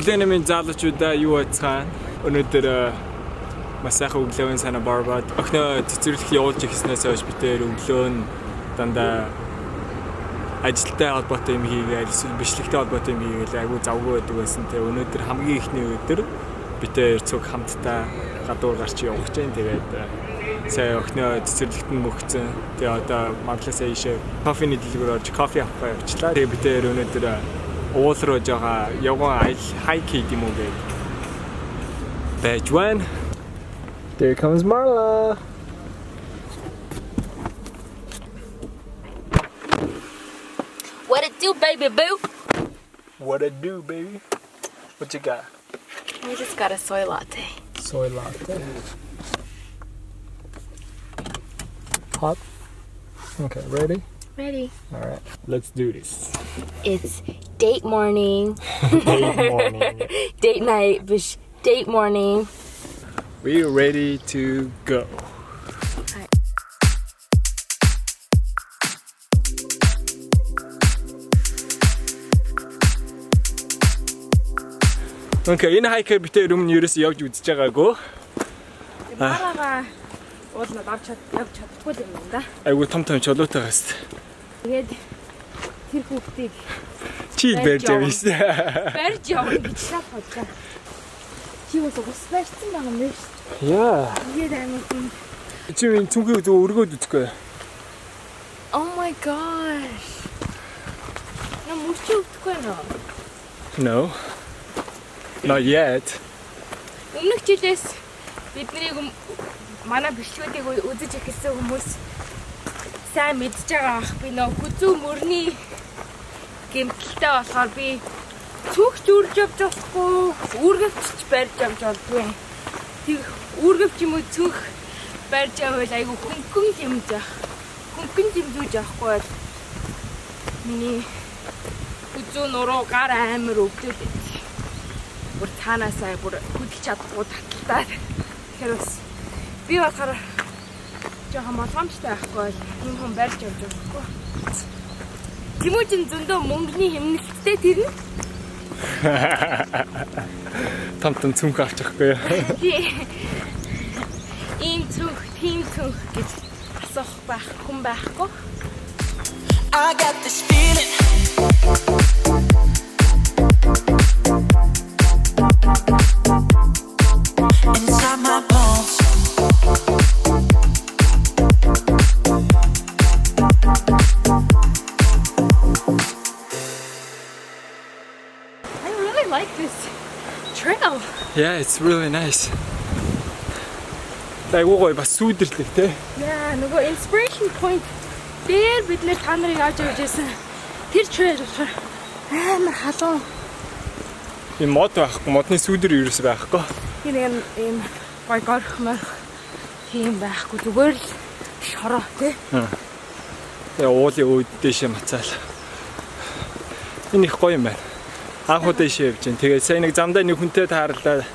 Өглөөний залуучуудаа юу байцгаана? Өнөөдөр маш сайхан өглөөний санаа барбад охиноо цэцэрлэх явуулж ирснээс хойш битээр өглөө нь дандаа ажилтай холбоотой юм хийгээл эсвэл бичлэгтэй холбоотой юм хийгээл айгүй завгүй байдаг байсан. Тэгээ өнөөдөр хамгийн ихний өдөр битээр цуг хамтдаа гадуур гарч явах гэж. Тэгээд сая охиноо цэцэрлэгт нь мөгцөн. Тэгээ одоо магласаа ийшээ кофений дэлгүүр орж кофе авах явчлаа. Тэгээ битээр өнөөдөр уулроо жага явган хайк хийх юм уу гэж байж байна. There comes Marla. What it do, baby boo? What it do, baby? What you got? We just got a soy latte. Soy latte. Hot? Okay, ready? Ready. Alright, let's do this. It's date morning. Date morning. Date night, bish. Date morning. We're ready to go. Okay, энэ хайкер битээр өмнө ерөөс явж үзэж байгаагүй. Марага уулна авч чадахгүй юм байна да. Айгуу том чулуутай байсан. Тэгээд тэр хүүхдийг Чи барьж авсан. барьж явна гэж шат бодлоо. Чи бас барьсан байгаа юм биш. Яа. Тэгээд аймаг Чи минь цүнхийг зөв өргөөд үзэхгүй. Oh my gosh. Нам мөчөө өгөхгүй нөө. No. Not yet. Өмнөх жилээс биднийг манай бичлэгүүдийг үзэж эхэлсэн хүмүүс сайн мэдж байгаа ах би нөө хүзүү мөрний гэмтэлтэй болохоор би цүгч үрж явж болохгүй үүргэвч барьж явж болдгүй. Тэг үүргэвч юм уу цүх барьж явбал айгу хөнгөн хэмжүүж явахгүй бол миний хүзүү нуруу гар амир өвдөд байт. Бүр цаанаасаа бүр хөдөлж чадахгүй таталтаад тэгэхээр бас би болохоор жоохон болгоомжтой байхгүй бол юм хүн барьж явж байхгүй. Тэмүүжин зөндөө мөнгөний хэмнэлттэй тэр нь. Том цүнх авч явахгүй. Ийм цүнх, тийм цүнх гэж асуух хүн байхгүй. I got this feeling. Inside my bones. I really like this trail. Yeah, it's really nice. Айгуугой бас сүйдэрлэг те. Яа, нөгөө inspiration point дээр бид нэр та нарыг авч явж байсан. Тэр trail амар халуун. Энэ мод байхгүй, модны сүйдэр ерөөс байхгүй. Энэ юм гой тийм байхгүй зүгээр л шороо тий. Тэгээ уулын үүд дэшээ мацаал. Энэ их гоё юм байна. Анхуу дэшээ явж гин. Тэгээ сайн нэг замдаа нэг хүнтэй таарлаа.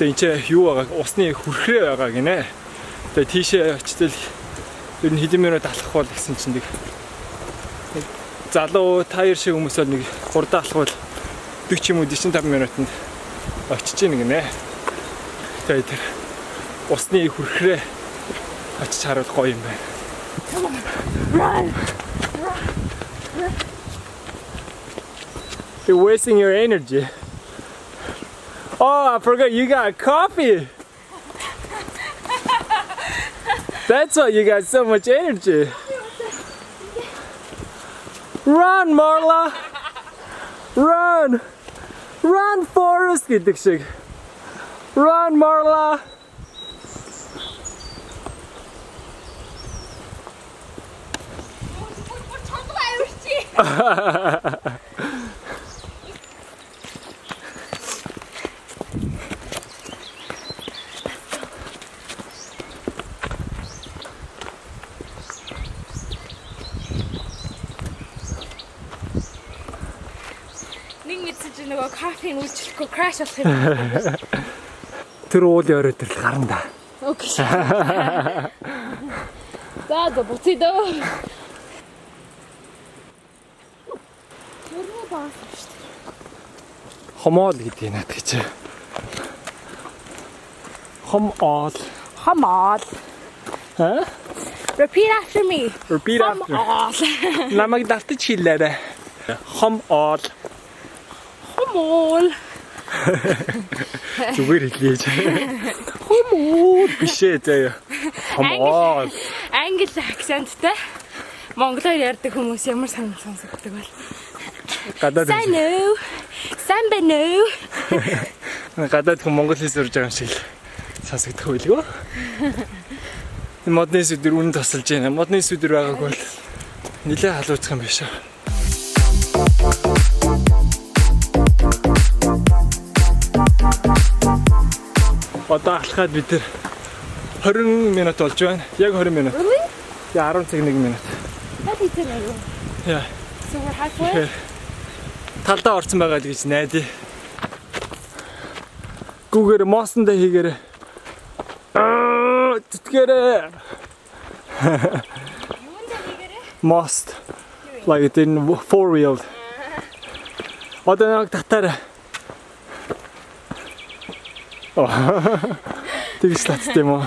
Тэгээ энэ чи юу байгаа? Усны хүрхрээ байгаа гинэ. Тэгээ тийшээ очтол ер нь хэдэн минут алхах бол гэсэн чинь нэг залуу таяр шиг хүмүүс бол нэг хурдан алхвал 40 юм уу 45 минутанд очиж гин гинэ. Тэгээ тэр усны хүрхрээ очиж харуул гоё юм байна. Run. You're wasting your energy. Oh, I forgot you got coffee. That's why you got so much energy. Run, Marla. Run. Run, Forrest гэдэг шиг. Run, Marla. Нэг мэдсэж нөгөө кофег уучлахгүй crash болох юм. Тэр уулын орой дээр гарна да. Окей. За буцъя дөө. Тэрний баас шүү дээ. Хомоол гэдэг юм надад гэж. Хомоол. Хомоол. Huh? Repeat after me. Repeat after. Хомоол. Намайг давтаж хэлээрэй. Хомоол. Хомоол. Зүгээр хэлээч. Хомоол бишээ заяа. Хомоол. Англи акценттай монголоор ярьдаг хүмүүс ямар санаа сонсогддог бол. Гадаад Сайн уу? Сайн байна уу? гадаад хүн монгол хэл сурж байгаа юм шиг сонсогдох байлгүй. Модны сүдэр үнэн тосолж байна. Модны сүдэр байгааг бол нэлээд халууцах юм биш үү? Одоо алхаад бид тэр 20 минут болж байна. Яг 20 минут. Яг 10 цаг 1 минут. Хати тэрээ. Яа. So we're halfway. Талдаа орсон байгаа л гэж найдаа. Гүүгээр моосондоо хийгээрээ. Тэтгээрээ. Most like it in four-wheeled. Одоо нэг татаараа. Тэгж татсан юм уу?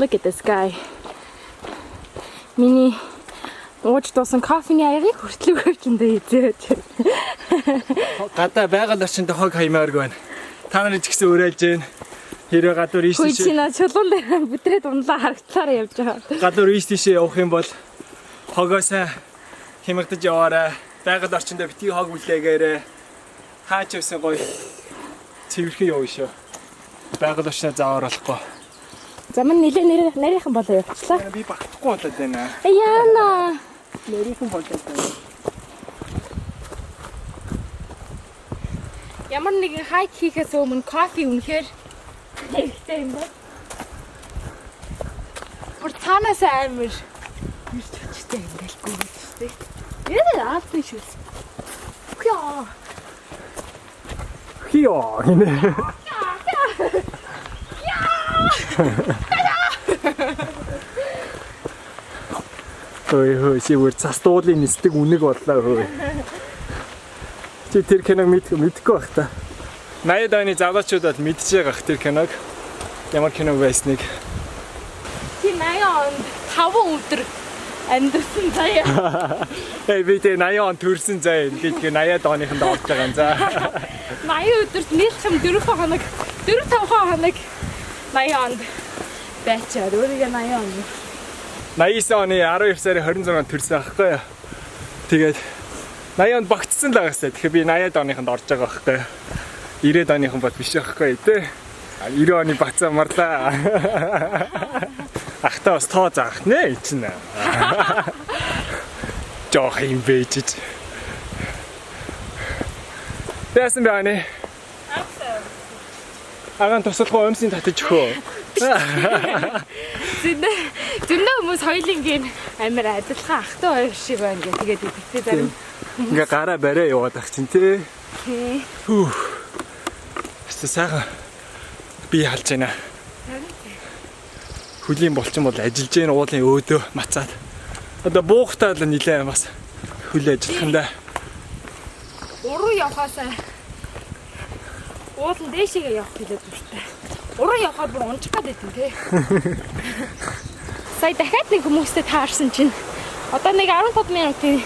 Look at this guy. Миний ууж дуусан кофений аягыг хүртлүүгээрчэндээ хийжээч. Гадаа байгаль орчинд хог хаймааргүй байна. Та нарыг ч гэсэн уриалж байна. Хэрвээ гадуур ийш тийш Хүйчина чулуун дээр бүтрээд унлаа харагдлаараа явж байгаа. гадуур ийш тийшээ явах юм бол хогоосаа хямгдаж яваарай. Байгаль орчиндөө битгий хог үлээгээрэй. Хаач явсан гоё цэвэрхэн явна шүү. Байгаль орчноо заавар болохгүй. Заман нилээ нарийнхан болоо явчлаа. Би багтахгүй болоод байна. Аяана. Нарийнхан болоод байна. Ямар нэгэн хайк хийхээс өмнө кофе үнэхээр хэрэгтэй юм байна. Бүр цаанаас амар ирж очтой юм гэлгүй үстэй. Яа аахгүй шүү. Хөө. Хио гинэ. Ой сивэр цастуулын нисдэг үнэг боллоо хөөе. Чи тэр киног мэдгүй байх та. 80 оны залуучууд бол мэдж байгаа тэр киног. Ямар кино байсныг. Чи 80 онд 5 өдөр амьдсан заяа. Би тэ 80 он төрсэн заяа. Гэхдээ 80-аад оныхонд орж байгаа юм за. 80 өдөрт нийлхэм 4 хоног 4-5 хоног 80 онд байчаад өөрийгөө 80 он. 89 оны 12 сарын 26-нд төрсэн аахгүй юу. Тэгээд 80 онд багтсан л байгаа хэвээр. Тэгэхээр би 80-аад оныхонд орж байгаа байхгүй юу. 90-аад оныхон бод биш байхгүй тий. 90 оны багцаа марлаа. Ахтаа бас тоо заах нэ чинь. Жох юм бэж. Тэсэн бааны. Агаан туслахгүй өмсөнд татаж өгөө. Зөндөө хүмүүс хоёулынгийн амар адилхан ахтай хоёр шиг байна гэх тэгээд идэвхтэй зарим. Ингээ гараа барай яваад ах чинь тий. Хүү. Сайхан би халж байна. Хөлийн болчин бол ажиллаж гэн уулын өөдөө мацаад. Одоо буухтаа л нилээ бас хөл ажиллах юм да. Уруу явахаасаа уулын дээшээгээ явах хэлээд дуртай. Уруу явахаар бүр унчих гээд байдэн тий. Сая дахиад нэг хүмүүстэй таарсан чинь одоо нэг 15 минутын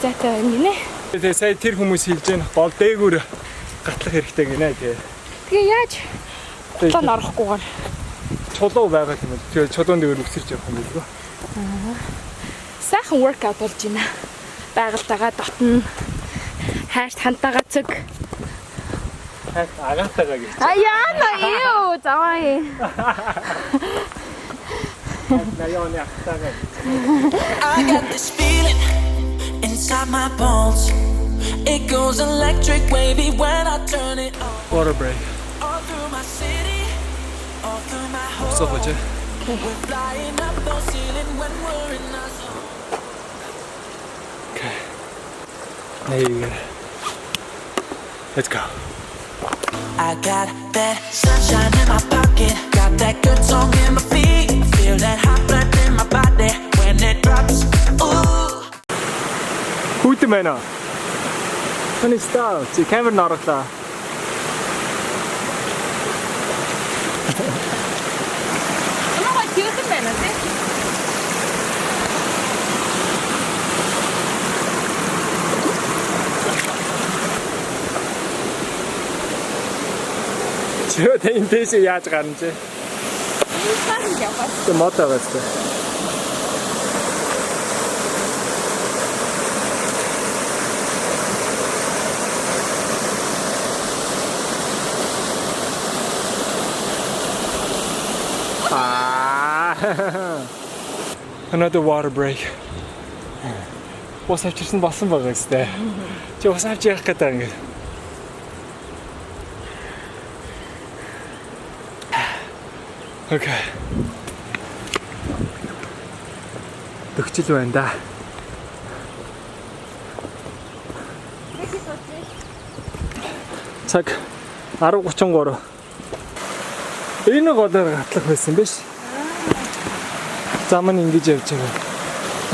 зайтай юм гинэ. Тэгээ сая тэр хүмүүс хэлж байна. Гол дээгүүр гатлах хэрэгтэй гинэ тий. Тэгээ яаж тон орохгүйгээр чулуу байгаа юм. Тэгээ чулуун дээр өсөрч явах юм билгүй. Сайхан workout болж байна. Байгальтайгаа дотно. Хайрт хантайгаа цэг. Агаатайгаа гэж. Аяана юу заваа. Наяоны ахтайгаа. I got this feeling inside my bones. It goes electric wavy when I turn it on. Water break. All through my city, all through my home. Stop it. We're flying up the ceiling when we're in our zone. Okay. There you go. Let's go. I got that sunshine in my pocket, got that good song in my feet. I feel that hot blood in my body when it drops. Ooh. Хүүтэн байна. Таны стаа чи камер наруулаа. Оноо тийгсэн байна тий. Чөө тэн дэш яаж гарна чи? Энэ цаан яваад. Тэ мотоо байстай. Another water break. Ус авчирсан болсон байгаа гэстэй. Чи ус авч явах гэдэг ингэ. Okay. Төгчл байна да. Цаг 10:33. Энэ годоор гатлах байсан биш. Зам нь ингэж явж байгаа.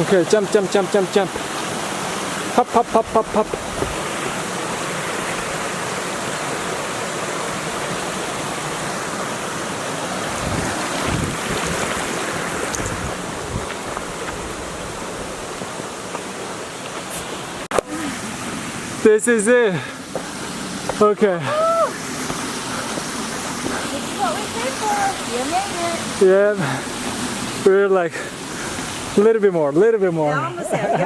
Okay, jump. Hop. This is it. Okay. What we came for. You made it. Yeah. We're like a little bit more. You're almost there.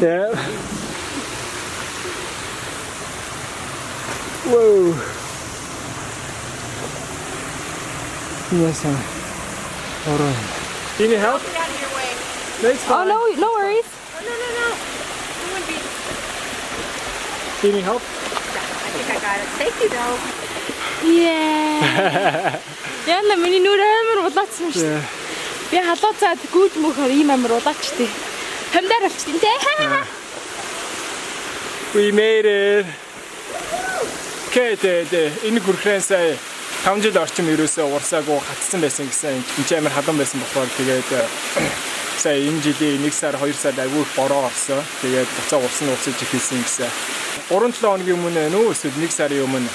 Yeah. Whoa. Yes, sir. All right. Do you need help? Get out of your way. That's fine. Oh no worries. No. You wouldn't be. Do you need help? I think I got it. Thank you though. Yeah. Яна миний нүр амар улаацсан шүү дээ. Yeah. Би халуу цаад гүйд мөхөр ийм амар улаачтэй. Хамдаар авчихсан тий. We made it. Okay, энэ хүрхэн сая 5 жил орчим ерөөсөө урсаагүй хатсан байсан гэсэн. Энд амар халуун байсан болохоор тэгээд сая энэ жилийн 1 сар 2 сар агай их бороо орсон. Тэгээд буцаа урсан уусаж ихсэн гэсэн. 3-7 хоногийн өмнө нөө эсвэл 1 сарын өмнө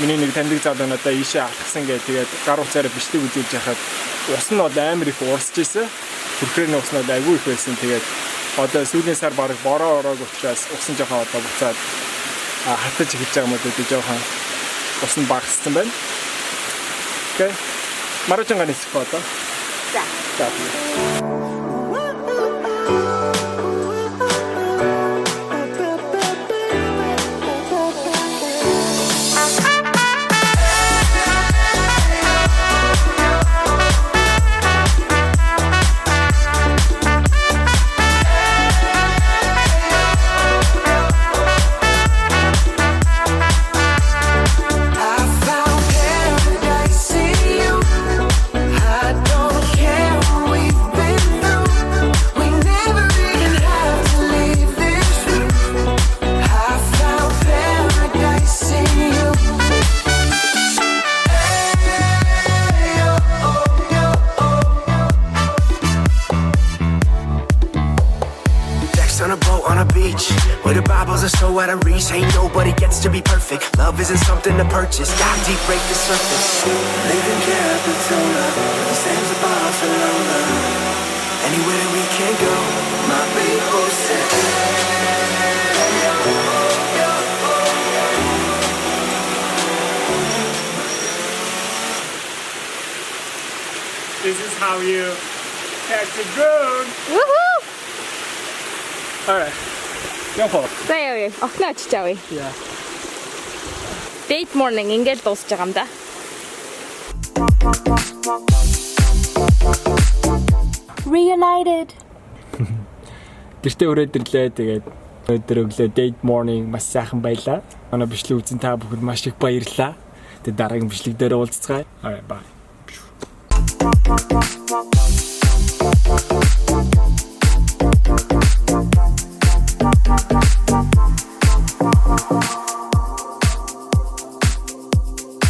миний нэг таньдаг залуу надаа ийшээ алхсан гэх тэгээд гар утсаараа бичлэг үзүүлж яхад ус нь бол амар их урсж исэн. Хүрхрээний ус нь агай их байсан. Тэгээд одоо сүүлийн сар баг бороо ороог учраас усан жоохон одоо буцаад хатаж эхэлж байгаа юм уу гэдэг жоохон ус нь багассан байна. Окей. Марочон ганис фото. За. Where the Bibles are so out of reach, ain't nobody gets to be perfect. Love isn't something to purchase, dive deep, break the surface. Living Capitola, the sands of Barcelona. Anywhere we can go, my people say. This is how you catch a drone. Woohoo! All right. Jump off. За яа. Окно очиж авъя. Yeah. Date morning ингээд дуусж байгаа юм да. Reunited. Гэртээ өрөөд ирлээ. Тэгээд өдөр өглөө date morning маш сайхан байлаа. Манай бичлэг үзэн та бүхэнд маш их баярлалаа. Тэгээд дараагийн бичлэг дээр уулзцгаая. All right, bye.